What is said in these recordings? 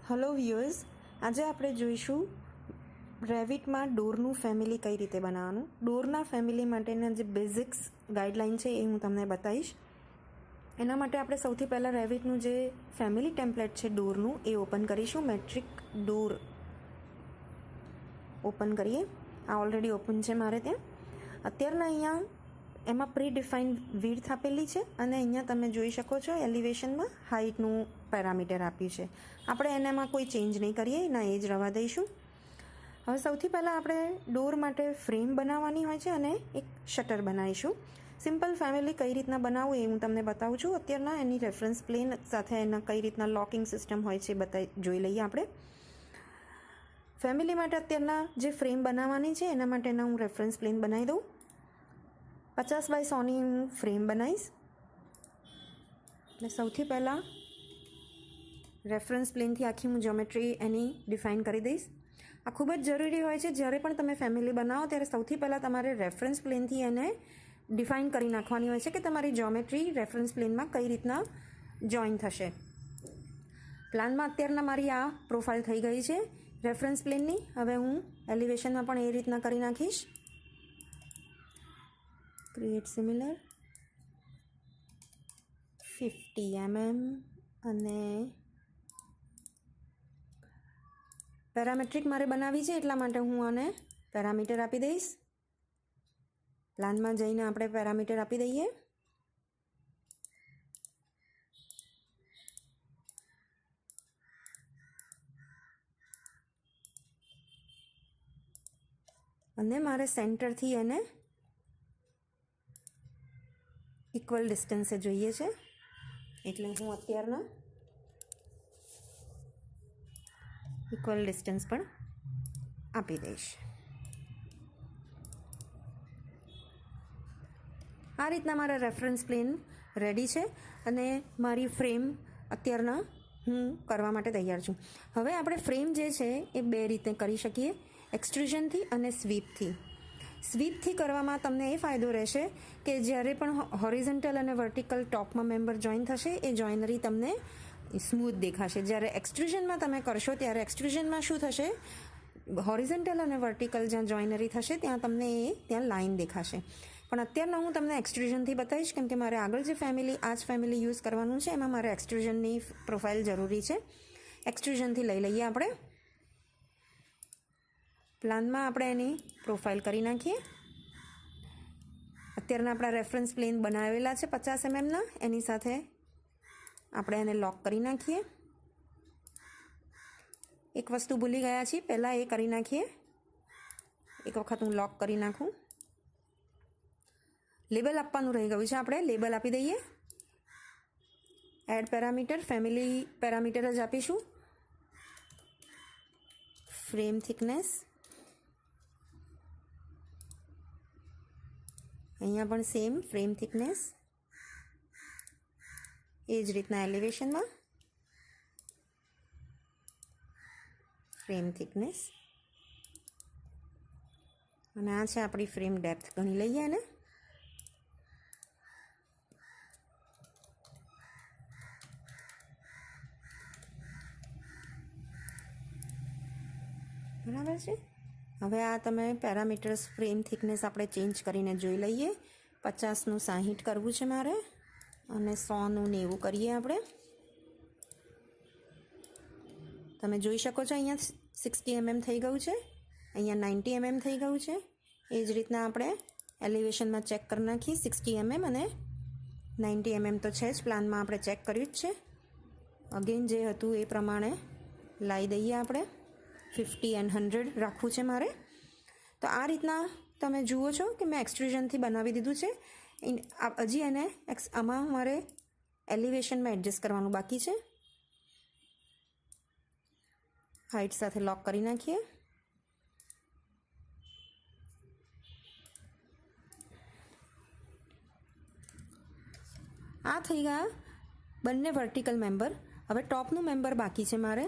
Hello viewers, આજે આપણે જોઈશું રેવિટમાં ડોરનું ફેમિલી કઈ રીતે બનાવવાનું. ડોરના ફેમિલી માટેના જે બેઝિક્સ ગાઈડલાઇન છે એ હું તમને બતાવીશ. એના માટે આપણે સૌથી પહેલાં રેવિટનું જે ફેમિલી ટેમ્પલેટ છે ડોરનું એ ઓપન કરીશું. મેટ્રિક ડોર ઓપન કરીએ. આ ઓલરેડી ઓપન છે મારે ત્યાં. અત્યારના અહીંયા એમાં પ્રી ડિફાઇન વિડ્થ આપેલી છે અને અહીંયા તમે જોઈ શકો છો એલિવેશનમાં હાઇટનું પેરામીટર આપ્યું છે. આપણે એનામાં કોઈ ચેન્જ નહીં કરીએ, એના એ જ રવા દઈશું. હવે સૌથી પહેલાં આપણે ડોર માટે ફ્રેમ બનાવવાની હોય છે અને એક શટર બનાવીશું. સિમ્પલ ફેમિલી કઈ રીતના બનાવવું એ હું તમને બતાવું છું. અત્યારના એની રેફરન્સ પ્લેન સાથે એના કઈ રીતના લોકિંગ સિસ્ટમ હોય છે જોઈ લઈએ આપણે. ફેમિલી માટે અત્યારના જે ફ્રેમ બનાવવાની છે એના માટેના હું રેફરન્સ પ્લેન બનાવી દઉં. 50 બાય 100ની હું ફ્રેમ બનાવીશ. એટલે સૌથી પહેલાં રેફરન્સ પ્લેનથી આખી હું જ્યોમેટ્રી એની ડિફાઇન કરી દઈશ. આ ખૂબ જ જરૂરી હોય છે. જ્યારે પણ તમે ફેમિલી બનાવો ત્યારે સૌથી પહેલાં તમારે રેફરન્સ પ્લેનથી એને ડિફાઇન કરી નાખવાની હોય છે કે તમારી જ્યોમેટ્રી રેફરન્સ પ્લેનમાં કઈ રીતના જોઈન થશે. પ્લાનમાં અત્યારના મારી આ પ્રોફાઇલ થઈ ગઈ છે રેફરન્સ પ્લેનની. હવે હું એલિવેશનમાં પણ એ રીતના કરી નાખીશ. ક્રિએટ સિમિલર 50 mm અને પેરામેટ્રિક મારે બનાવી છે એટલા માટે હું આને પેરામીટર આપી દઈશ. પ્લાનમાં જઈને આપણે પેરામીટર આપી દઈએ. અને મારે સેન્ટરથી એને ઇક્વલ ડિસ્ટન્સે જોઈએ છે એટલે હું અત્યારના ઇક્વલ ડિસ્ટન્સ પણ આપી દઈશ. આ રીતના મારા રેફરન્સ પ્લેન રેડી છે અને મારી ફ્રેમ અત્યારના હું કરવા માટે તૈયાર છું. હવે આપણે ફ્રેમ જે છે એ બે રીતે કરી શકીએ, એક્સટ્રુઝનથી અને સ્વીપથી. સ્વીપથી કરવામાં તમને એ ફાયદો રહેશે કે જ્યારે પણ હોરિઝોન્ટલ અને વર્ટિકલ ટોપમાં મેમ્બર જોઈન થશે એ જોઈનરી તમને સ્મૂથ દેખાશે. જ્યારે એક્સટ્રુઝનમાં તમે કરશો ત્યારે એક્સટ્રુઝનમાં શું થશે, હોરિઝોન્ટલ અને વર્ટિકલ જ્યાં જોઈનરી થશે ત્યાં તમને ત્યાં લાઇન દેખાશે. પણ અત્યારના હું તમને એક્સટ્રુઝનથી બતાવીશ કેમ કે મારે આગળ જે ફેમિલી આ જ ફેમિલી યુઝ કરવાનું છે એમાં મારે એક્સટ્રુઝનની પ્રોફાઇલ જરૂરી છે. એક્સટ્રુઝનથી લઈ લઈએ આપણે. પ્લાનમાં આપણે એની પ્રોફાઇલ કરી નાખીએ. અત્યારના આપણા રેફરન્સ પ્લેન બનાવેલા છે 50 mmના, એની સાથે આપણે એને લોક કરી નાખીએ. એક વસ્તુ ભૂલી ગયા છીએ, પહેલાં એ કરી નાખીએ. એક વખત હું લોક કરી નાખું. લેબલ આપવાનું રહી ગયું છે, આપણે લેબલ આપી દઈએ. એડ પેરામીટર, ફેમિલી પેરામીટર જ આપીશું. ફ્રેમ થિકનેસ, અહીંયા પણ સેમ ફ્રેમ થિકનેસ. એ જ રીતના એલિવેશનમાં ફ્રેમ થિકનેસ. અને આ છે આપણી ફ્રેમ ડેપ્થ. ગણી લઈએ એને. બરાબર છે. હવે આ તમે પેરામીટર્સ ફ્રેમ થિકનેસ આપણે ચેન્જ કરીને જોઈ લઈએ. 50નું 60 કરવું છે મારે અને 100નું 90 કરીએ આપણે. તમે જોઈ શકો છો અહીંયા 60 mm થઈ ગયું છે, અહીંયા 90 mm થઈ ગયું છે. એ જ રીતના આપણે એલિવેશનમાં ચેક કરી નાખીએ. 60 mm અને 90 mm તો છે જ, પ્લાનમાં આપણે ચેક કર્યું જ છે. અગેન જે હતું એ પ્રમાણે લાવી દઈએ આપણે. 50 and 100 રાખવું છે મારે. તો આ રીતના તમે જુઓ છો કે મેં એક્સટ્રુઝનથી બનાવી દીધું છે. હજી એને આમાં મારે એલિવેશનમાં એડજસ્ટ કરવાનું બાકી છે. હાઇટ સાથે લોક કરી નાખીએ. આ થઈ ગયા બંને વર્ટિકલ મેમ્બર. હવે ટોપનું મેમ્બર બાકી છે મારે,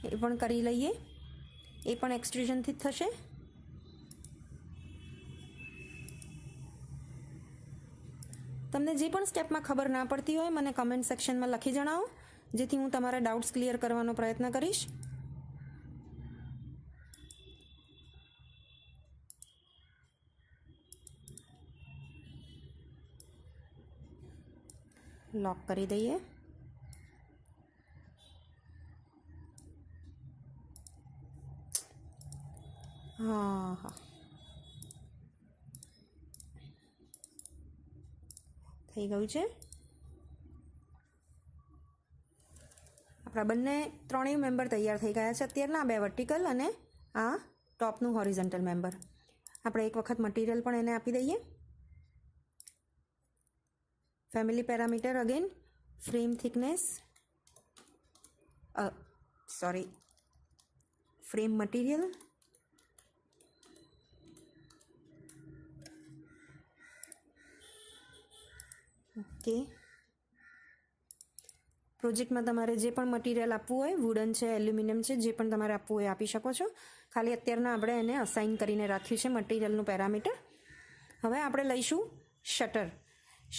એ પણ કરી લઈએ. એ પણ એક્સટ્રુઝનથી જ થશે. તમને જે પણ સ્ટેપમાં ખબર ના પડતી હોય મને કમેન્ટ સેક્શનમાં લખી જણાવો. જેથી હું તમારા ડાઉટ્સ ક્લિયર કરવાનો પ્રયત્ન કરીશ. લોક કરી દઈએ. હા થઈ ગયું છે. આપણા બંને ત્રણેય મેમ્બર તૈયાર થઈ ગયા છે અત્યારના, આ બે વર્ટિકલ અને આ ટોપનું હોરિઝોન્ટલ મેમ્બર. આપણે એક વખત મટીરિયલ પણ એને આપી દઈએ. Family parameter again frame thickness, frame material, okay. પ્રોજેક્ટમાં તમારે જે પણ મટીરિયલ આપવું હોય, વુડન છે, એલ્યુમિનિયમ છે, જે પણ તમારે આપવું હોય આપી શકો છો. ખાલી અત્યારના આપણે એને અસાઇન કરીને રાખ્યું છે મટીરિયલનું પેરામીટર. હવે આપણે લઈશું શટર.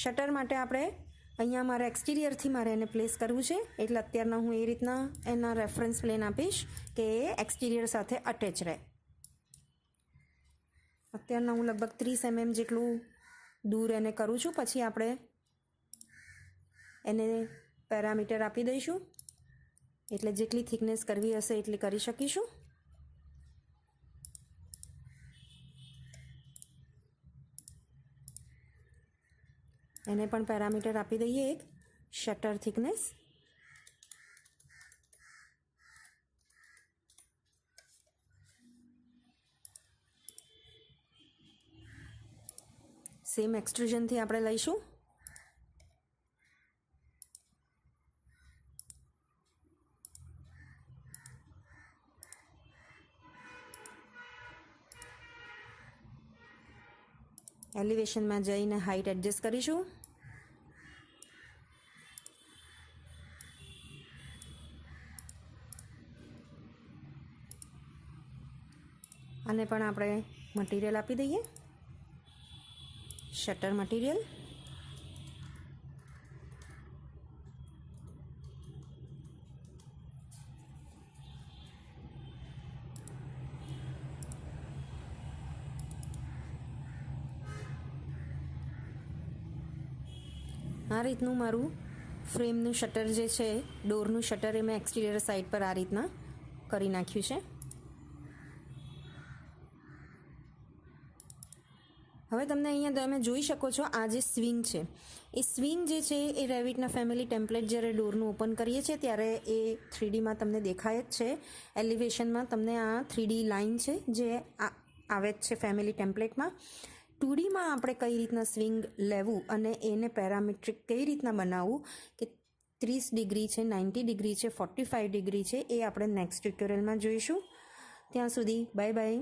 શટર માટે આપણે અહીંયા મારે એક્સટિરિયરથી મારે એને પ્લેસ કરવું છે, એટલે અત્યારના હું એ રીતના એના રેફરન્સ પ્લેન આપીશ કે એ એક્સટિરિયર સાથે અટેચ રહે. અત્યારના હું લગભગ 30 mm જેટલું દૂર એને કરું છું. પછી આપણે એને પેરામીટર આપી દઈશું, એટલે જેટલી થિકનેસ કરવી હશે એટલી કરી શકીશું. એને પણ પેરામીટર આપી દઈએ એક શટર થિકનેસ. સેમ એક્સટ્રુઝનથી આપણે લઈશું. એલિવેશનમાં જઈને હાઇટ એડજસ્ટ કરીશું. આને પણ આપણે મટીરિયલ આપી દઈએ, શટર મટીરિયલ. આ રીતનું મારું ફ્રેમનું શટર જે છે, ડોરનું શટર, એ મેં એક્સટિરિયર સાઈડ પર આ રીતના કરી નાખ્યું છે. હવે તમને અહીંયા તમે જોઈ શકો છો આ જે સ્વિંગ છે, એ સ્વિંગ જે છે એ રેવિટના ફેમિલી ટેમ્પલેટ જ્યારે ડોરનું ઓપન કરીએ છીએ ત્યારે એ 3Dમાં તમને દેખાય જ છે. એલિવેશનમાં તમને આ 3D લાઇન છે જે આવે જ છે ફેમિલી ટેમ્પલેટમાં. 2Dમાં આપણે કઈ રીતના સ્વિંગ લેવું અને એને પેરામેટ્રિક કઈ રીતના બનાવવું, કે 30 ડિગ્રી છે, 90 ડિગ્રી છે, 45 ડિગ્રી છે, એ આપણે નેક્સ્ટ ટ્યુટોરિયલમાં જોઈશું. ત્યાં સુધી બાય બાય.